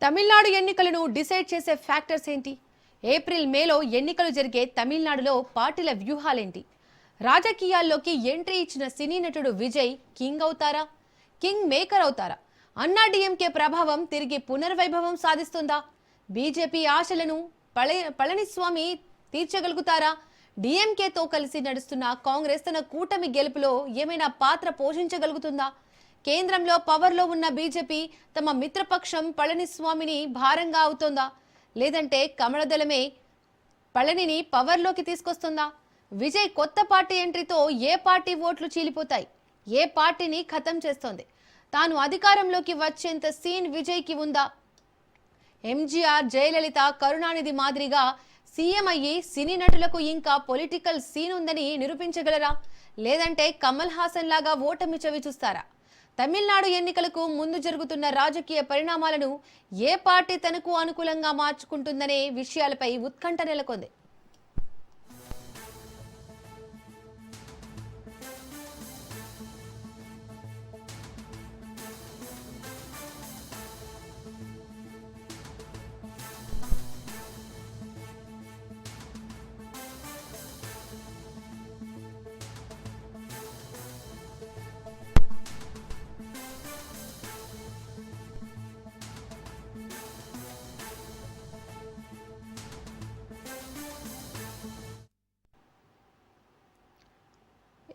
తమిళనాడు ఎన్నికలను డిసైడ్ చేసే ఫ్యాక్టర్స్ ఏంటి? ఏప్రిల్ మేలో ఎన్నికలు జరిగే తమిళనాడులో పార్టీల వ్యూహాలేంటి? రాజకీయాల్లోకి ఎంట్రీ ఇచ్చిన సినీ నటుడు విజయ్ కింగ్ అవుతారా, కింగ్ మేకర్ అవుతారా? అన్నా డీఎంకే ప్రభావం తిరిగి పునర్వైభవం సాధిస్తుందా? బీజేపీ ఆశలను పళనిస్వామి తీర్చగలుగుతారా? డీఎంకేతో కలిసి నడుస్తున్న కాంగ్రెస్ తన కూటమి గెలుపులో ఏమైనా పాత్ర పోషించగలుగుతుందా? కేంద్రంలో పవర్లో ఉన్న బీజేపీ తమ మిత్రపక్షం పళనిస్వామిని భారంగా అవుతోందా, లేదంటే కమలదళమే పళనిని పవర్లోకి తీసుకొస్తుందా? విజయ్ కొత్త పార్టీ ఎంట్రీతో ఏ పార్టీ ఓట్లు చీలిపోతాయి, ఏ పార్టీని ఖతం చేస్తోంది? తాను అధికారంలోకి వచ్చేంత సీన్ విజయ్కి ఉందా? ఎంజీఆర్, జయలలిత, కరుణానిధి మాదిరిగా సీఎం అయ్యి సినీ నటులకు ఇంకా పొలిటికల్ సీన్ ఉందని నిరూపించగలరా, లేదంటే కమల్ హాసన్ లాగా ఓటమి చవి చూస్తారా? తమిళనాడు ఎన్నికలకు ముందు జరుగుతున్న రాజకీయ పరిణామాలను ఏ పార్టీ తనకు అనుకూలంగా మార్చుకుంటుందనే విషయాలపై ఉత్కంఠ నెలకొంది.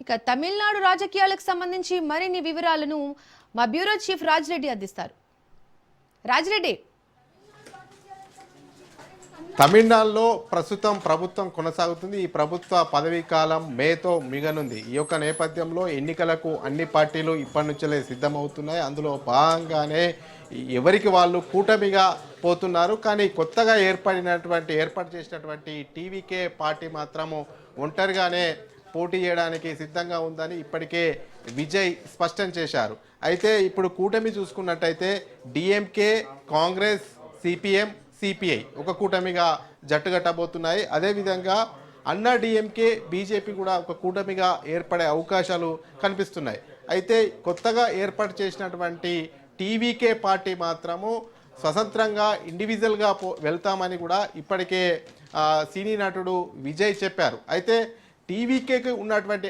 ఇక తమిళనాడు రాజకీయాలకు సంబంధించి మరిన్ని వివరాలను మా బ్యూరో చీఫ్ రాజిరెడ్డి అందిస్తారు. రాజిరెడ్డి, తమిళనాడులో ప్రస్తుతం ప్రభుత్వం కొనసాగుతుంది. ఈ ప్రభుత్వ పదవీ కాలం మేతో మిగనుంది. ఈ యొక్క నేపథ్యంలో ఎన్నికలకు అన్ని పార్టీలు ఇప్పటి నుంచే సిద్ధమవుతున్నాయి. అందులో భాగంగానే ఎవరికి వాళ్ళు కూటమిగా పోతున్నారు. కానీ కొత్తగా ఏర్పాటు చేసినటువంటి టీవీకే పార్టీ మాత్రము ఒంటరిగానే పోటీ చేయడానికి సిద్ధంగా ఉందని ఇప్పటికే విజయ్ స్పష్టం చేశారు. అయితే ఇప్పుడు కూటమి చూసుకున్నట్టయితే డిఎంకే, కాంగ్రెస్, సిపిఎం, సిపిఐ ఒక కూటమిగా జట్టుగట్టబోతున్నాయి. అదేవిధంగా అన్నా డిఎంకే, బీజేపీ కూడా ఒక కూటమిగా ఏర్పడే అవకాశాలు కనిపిస్తున్నాయి. అయితే కొత్తగా ఏర్పాటు చేసినటువంటి టీవీకే పార్టీ మాత్రము స్వతంత్రంగా ఇండివిజువల్గా వెళ్తామని కూడా ఇప్పటికే సినీ నటుడు విజయ్ చెప్పారు. అయితే టీవీకేకి ఉన్నటువంటి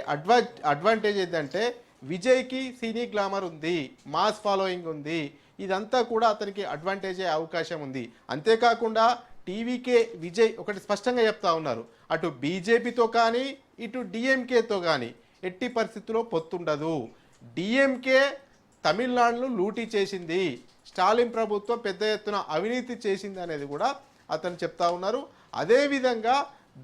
అడ్వాంటేజ్ ఏంటంటే విజయ్కి సినీ గ్లామర్ ఉంది, మాస్ ఫాలోయింగ్ ఉంది. ఇదంతా కూడా అతనికి అడ్వాంటేజ్ అయ్యే అవకాశం ఉంది. అంతేకాకుండా టీవీకే విజయ్ ఒకటి స్పష్టంగా చెప్తా ఉన్నారు, అటు బీజేపీతో కానీ ఇటు డిఎంకేతో కానీ ఎట్టి పరిస్థితుల్లో పొత్తుండదు. డిఎంకే తమిళనాడును లూటీ చేసింది, స్టాలిన్ ప్రభుత్వం పెద్ద ఎత్తున అవినీతి చేసింది అనేది కూడా అతను చెప్తా ఉన్నారు. అదేవిధంగా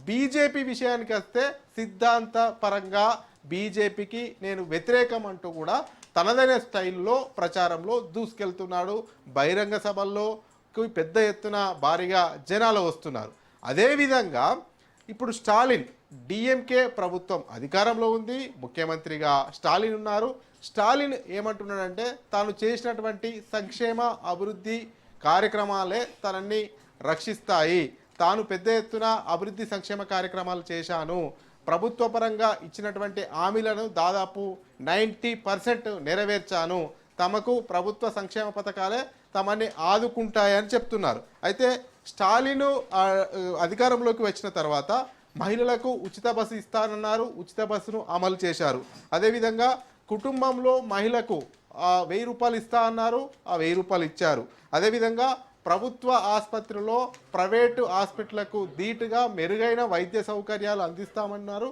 బీజేపీ విషయానికి వస్తే సిద్ధాంత పరంగా బీజేపీకి నేను వ్యతిరేకం అంటూ కూడా తనదైన స్టైల్లో ప్రచారంలో దూసుకెళ్తున్నాడు. బహిరంగ సభల్లో పెద్ద ఎత్తున భారీగా జనాలు వస్తున్నారు. అదేవిధంగా ఇప్పుడు స్టాలిన్, డిఎంకే ప్రభుత్వం అధికారంలో ఉంది, ముఖ్యమంత్రిగా స్టాలిన్ ఉన్నారు. స్టాలిన్ ఏమంటున్నాడంటే తాను చేసినటువంటి సంక్షేమ అభివృద్ధి కార్యక్రమాలే తనని రక్షిస్తాయి, తాను పెద్ద ఎత్తున అభివృద్ధి సంక్షేమ కార్యక్రమాలు చేశాను, ప్రభుత్వ పరంగా ఇచ్చినటువంటి హామీలను దాదాపు 90% నెరవేర్చాను, తమకు ప్రభుత్వ సంక్షేమ పథకాలే తమని ఆదుకుంటాయని చెప్తున్నారు. అయితే స్టాలిన్ అధికారంలోకి వచ్చిన తర్వాత మహిళలకు ఉచిత బస్సు ఇస్తానన్నారు, ఉచిత బస్సును అమలు చేశారు. అదేవిధంగా కుటుంబంలో మహిళకు 1000 రూపాయలు ఇస్తా అన్నారు, ఆ 1000 రూపాయలు ఇచ్చారు. అదేవిధంగా ప్రభుత్వ ఆసుపత్రిలో ప్రైవేటు హాస్పిటళ్లకు ధీటుగా మెరుగైన వైద్య సౌకర్యాలు అందిస్తామన్నారు.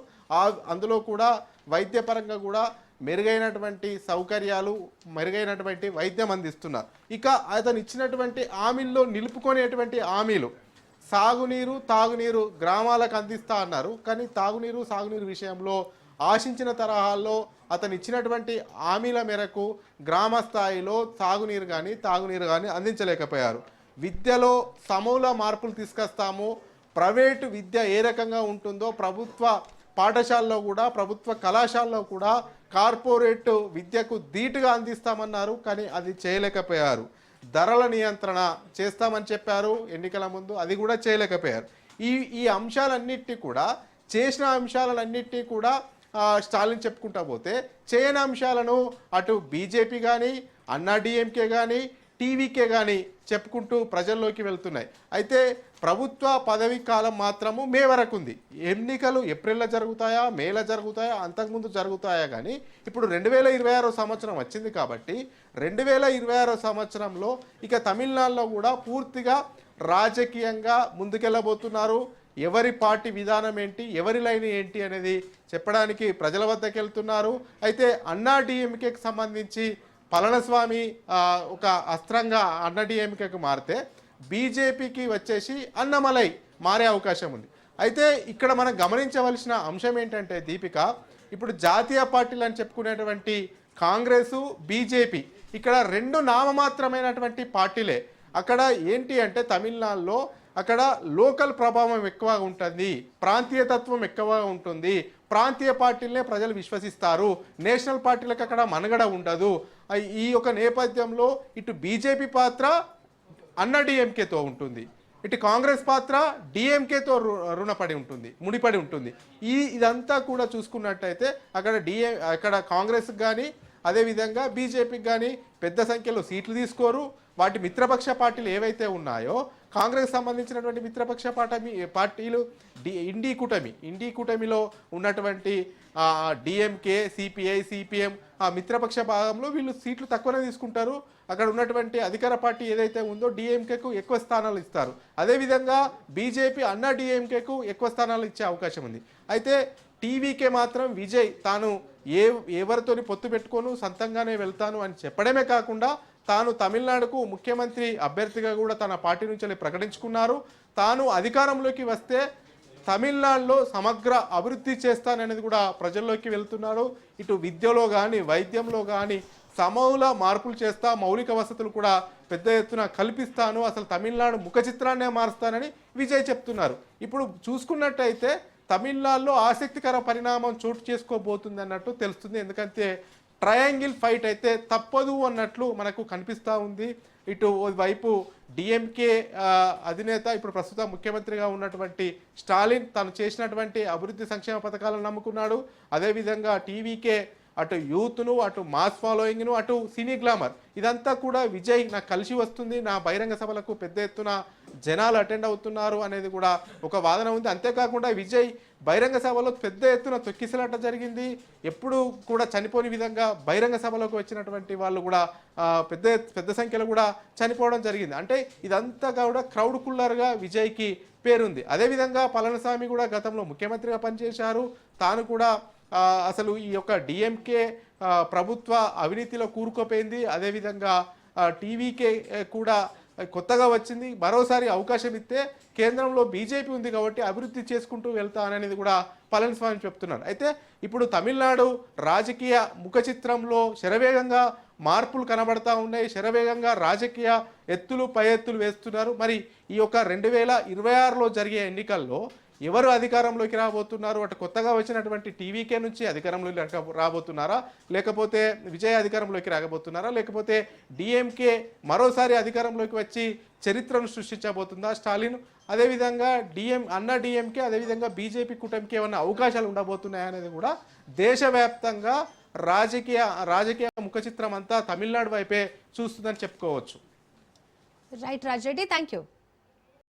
అందులో కూడా వైద్యపరంగా కూడా మెరుగైనటువంటి సౌకర్యాలు, మెరుగైనటువంటి వైద్యం అందిస్తున్నారు. ఇక అతను ఇచ్చినటువంటి హామీల్లో నిలుపుకునేటువంటి హామీలు సాగునీరు, తాగునీరు గ్రామాలకు అందిస్తా అన్నారు. కానీ తాగునీరు, సాగునీరు విషయంలో ఆశించిన తరహాల్లో అతను ఇచ్చినటువంటి హామీల మేరకు గ్రామ స్థాయిలో సాగునీరు కానీ తాగునీరు కానీ అందించలేకపోయారు. విద్యలో సమూల మార్పులు తీసుకొస్తాము, ప్రైవేటు విద్య ఏ రకంగా ఉంటుందో ప్రభుత్వ పాఠశాలలో కూడా, ప్రభుత్వ కళాశాలలో కూడా కార్పొరేట్ విద్యకు ధీటుగా అందిస్తామన్నారు. కానీ అది చేయలేకపోయారు. ధరల నియంత్రణ చేస్తామని చెప్పారు ఎన్నికల ముందు, అది కూడా చేయలేకపోయారు. ఈ అంశాలన్నిటినీ కూడా, చేసిన అంశాలన్నిటినీ కూడా స్టాలిన్ చెప్పుకుంటా పోతే చేయని అంశాలను అటు బీజేపీ కానీ, అన్నా డిఎంకే కానీ, టీవీకే కానీ చెప్పుకుంటూ ప్రజల్లోకి వెళ్తున్నాయి. అయితే ప్రభుత్వ పదవీ కాలం మాత్రము మే వరకు ఉంది. ఎన్నికలు ఏప్రిల్లో జరుగుతాయా, మేలో జరుగుతాయా, అంతకుముందు జరుగుతాయా, కానీ ఇప్పుడు 2026 సంవత్సరం వచ్చింది కాబట్టి 2026 సంవత్సరంలో ఇక తమిళనాడులో కూడా పూర్తిగా రాజకీయంగా ముందుకెళ్ళబోతున్నారు. ఎవరి పార్టీ విధానం ఏంటి, ఎవరి లైన్ ఏంటి అనేది చెప్పడానికి ప్రజల వద్దకు వెళ్తున్నారు. అయితే అన్నా డిఎంకేకి సంబంధించి పళనిస్వామి ఒక అస్త్రంగా అన్నా డిఎంకేకి మారితే బీజేపీకి వచ్చేసి అన్నమలై మారే అవకాశం ఉంది. అయితే ఇక్కడ మనం గమనించవలసిన అంశం ఏంటంటే దీపిక, ఇప్పుడు జాతీయ పార్టీలు అని చెప్పుకునేటువంటి కాంగ్రెసు, బీజేపీ ఇక్కడ రెండు నామమాత్రమైనటువంటి పార్టీలే. అక్కడ ఏంటి అంటే తమిళనాడులో అక్కడ లోకల్ ప్రభావం ఎక్కువగా ఉంటుంది, ప్రాంతీయతత్వం ఎక్కువగా ఉంటుంది, ప్రాంతీయ పార్టీలనే ప్రజలు విశ్వసిస్తారు, నేషనల్ పార్టీలకు అక్కడ మనుగడ ఉండదు. ఈ యొక్క నేపథ్యంలో ఇటు బీజేపీ పాత్ర అన్నా డిఎంకేతో ఉంటుంది, ఇటు కాంగ్రెస్ పాత్ర డిఎంకేతో రుణపడి ఉంటుంది, ముడిపడి ఉంటుంది. ఇదంతా కూడా చూసుకున్నట్టయితే అక్కడ కాంగ్రెస్కి కానీ అదేవిధంగా బీజేపీకి కానీ పెద్ద సంఖ్యలో సీట్లు తీసుకోరు. వాటి మిత్రపక్ష పార్టీలు ఏవైతే ఉన్నాయో కాంగ్రెస్ సంబంధించినటువంటి మిత్రపక్ష పార్టీలు ఇండి కూటమిలో ఉన్నటువంటి డిఎంకే, సిపిఐ, సిపిఎం ఆ మిత్రపక్ష భాగంలో వీళ్ళు సీట్లు తక్కువనే తీసుకుంటారు. అక్కడ ఉన్నటువంటి అధికార పార్టీ ఏదైతే ఉందో డిఎంకేకు ఎక్కువ స్థానాలు ఇస్తారు. అదేవిధంగా బీజేపీ అన్నా డిఎంకేకు ఎక్కువ స్థానాలు ఇచ్చే అవకాశం ఉంది. అయితే టీవీకే మాత్రం విజయ్ తాను ఎవరితోని పొత్తు పెట్టుకోను, సొంతంగానే వెళ్తాను అని చెప్పడమే కాకుండా తాను తమిళనాడుకు ముఖ్యమంత్రి అభ్యర్థిగా కూడా తన పార్టీ నుంచి ప్రకటించుకున్నారు. తాను అధికారంలోకి వస్తే తమిళనాడులో సమగ్ర అభివృద్ధి చేస్తాననేది కూడా ప్రజల్లోకి వెళ్తున్నాడు. ఇటు విద్యలో కానీ వైద్యంలో కానీ సమూల మార్పులు చేస్తా, మౌలిక వసతులు కూడా పెద్ద ఎత్తున కల్పిస్తాను, అసలు తమిళనాడు ముఖ చిత్రాన్నే మారుస్తానని విజయ్ చెప్తున్నారు. ఇప్పుడు చూసుకున్నట్టయితే తమిళనాడులో ఆసక్తికర పరిణామం చోటు చేసుకోబోతుంది అన్నట్టు తెలుస్తుంది. ఎందుకంటే ట్రయాంగిల్ ఫైట్ అయితే తప్పదు అన్నట్లు మనకు కనిపిస్తూ ఉంది. ఇటు వైపు డిఎంకే అధినేత ఇప్పుడు ప్రస్తుతం ముఖ్యమంత్రిగా ఉన్నటువంటి స్టాలిన్ తను చేసినటువంటి అభివృద్ధి సంక్షేమ పథకాలను నమ్ముకున్నాడు. అదేవిధంగా టీవీకే అటు యూత్ను, అటు మాస్ ఫాలోయింగ్ను, అటు సినీ గ్లామర్ ఇదంతా కూడా విజయ్ నాకు కలిసి వస్తుంది, నా బహిరంగ సభలకు పెద్ద ఎత్తున జనాలు అటెండ్ అవుతున్నారు అనేది కూడా ఒక వాదన ఉంది. అంతేకాకుండా విజయ్ బహిరంగ సభలో పెద్ద ఎత్తున తొక్కిసలాట జరిగింది. ఎప్పుడు కూడా చనిపోని విధంగా బహిరంగ సభలోకి వచ్చినటువంటి వాళ్ళు కూడా పెద్ద సంఖ్యలో కూడా చనిపోవడం జరిగింది. అంటే ఇదంతా కూడా క్రౌడ్ కుల్లర్గా విజయ్కి పేరుంది. అదేవిధంగా పళనిస్వామి కూడా గతంలో ముఖ్యమంత్రిగా పనిచేశారు. తాను కూడా అసలు ఈ యొక్క డిఎంకే ప్రభుత్వ అవినీతిలో కూరుకుపోయింది. అదేవిధంగా టీవీకే కూడా కొత్తగా వచ్చింది. మరోసారి అవకాశం ఇస్తే కేంద్రంలో బీజేపీ ఉంది కాబట్టి అభివృద్ధి చేసుకుంటూ వెళ్తాననేది కూడా పళనిస్వామి చెప్తున్నారు. అయితే ఇప్పుడు తమిళనాడు రాజకీయ ముఖ చిత్రంలో శరవేగంగా మార్పులు కనబడతా ఉన్నాయి. శరవేగంగా రాజకీయ ఎత్తులు పై ఎత్తులు వేస్తున్నారు. మరి ఈ యొక్క 2026లో జరిగే ఎన్నికల్లో ఎవరు అధికారంలోకి రాబోతున్నారు? అటు కొత్తగా వచ్చినటువంటి టీవీకే నుంచి అధికారంలోకి రాబోతున్నారా, లేకపోతే విజయ్ అధికారంలోకి రాబోతున్నారా, లేకపోతే డిఎంకే మరోసారి అధికారంలోకి వచ్చి చరిత్రను సృష్టించబోతుందా స్టాలిన్? అదేవిధంగా అన్నా డిఎంకే అదేవిధంగా బీజేపీ కూటమికి ఏమన్నా అవకాశాలు ఉండబోతున్నాయా అనేది కూడా దేశవ్యాప్తంగా రాజకీయ ముఖ చిత్రం అంతా తమిళనాడు వైపే చూస్తుందని చెప్పుకోవచ్చు. Right Raj Reddy, thank you.